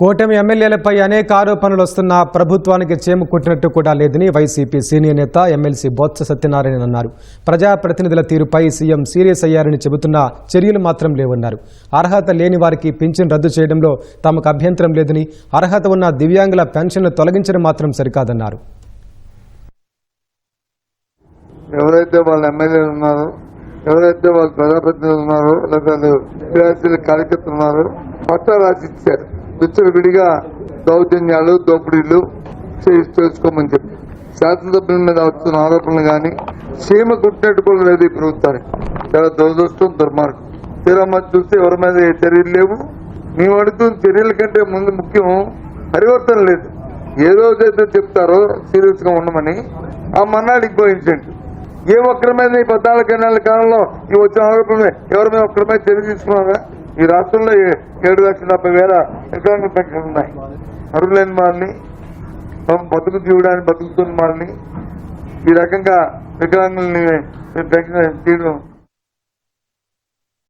కూటమి ఎమ్మెల్యేలపై అనేక ఆరోపణలు వస్తున్నా ప్రభుత్వానికి చేము కుట్టినట్టు కూడా లేదని వైసీపీ సీనియర్ నేత ఎమ్మెల్సీ బొత్స సత్యనారాయణ అన్నారు. ప్రజాప్రతినిధుల తీరుపై సీఎం సీరియస్ అయ్యారని చెబుతున్నా చర్యలు మాత్రం లేవన్నారు. అర్హత లేని వారికి పింఛన్ రద్దు చేయడంలో తమకు అభ్యంతరం లేదని, అర్హత ఉన్న దివ్యాంగుల పెన్షన్లు తొలగించడం మాత్రం సరికాదన్నారు. ఎవరైతే వాళ్ళ ఎమ్మెల్యేలు ఉన్నారో, ఎవరైతే వాళ్ళ ప్రజాప్రతినిధులు ఉన్నారో, లేదా కార్యకర్తలు ఉన్నారో పట్టా రాసి ఇచ్చారు. విడిగా దౌర్జన్యాలు, దోపిడీలు చేసుకోమని చెప్పి శాసనసభ్యుల మీద వస్తున్న ఆరోపణలు కానీ సీమ కుట్టినట్టు కూడా లేదు ఈ ప్రభుత్వానికి. చాలా దురదృష్టం, దుర్మార్గం. తీరా మధ్య చూస్తే ఎవరి మీద ఏ చర్యలు లేవు. మేము అడుగుతున్న చర్యల కంటే ముందు ముఖ్యం పరివర్తన లేదు. ఏ రోజైతే చెప్తారో సీరియస్ గా ఉండమని ఆ మన్నాడికి పోయించండి. ఏ ఒక్కరి మీద ఈ 14 కాలంలో ఈ వచ్చిన ఆరోపణలు ఎవరి మీద ఒక్కరి మీద చర్య తీసుకున్నారా? ఈ రాష్ట్రంలో 7,70,000 వికలాంగుల పెన్షన్లు ఉన్నాయి. అర్హులైన వాళ్ళని, బతుకు జీవడానికి బతుకుతున్న వాళ్ళని ఈ రకంగా వికలాంగుల్ని పెన్షన్ తీయడం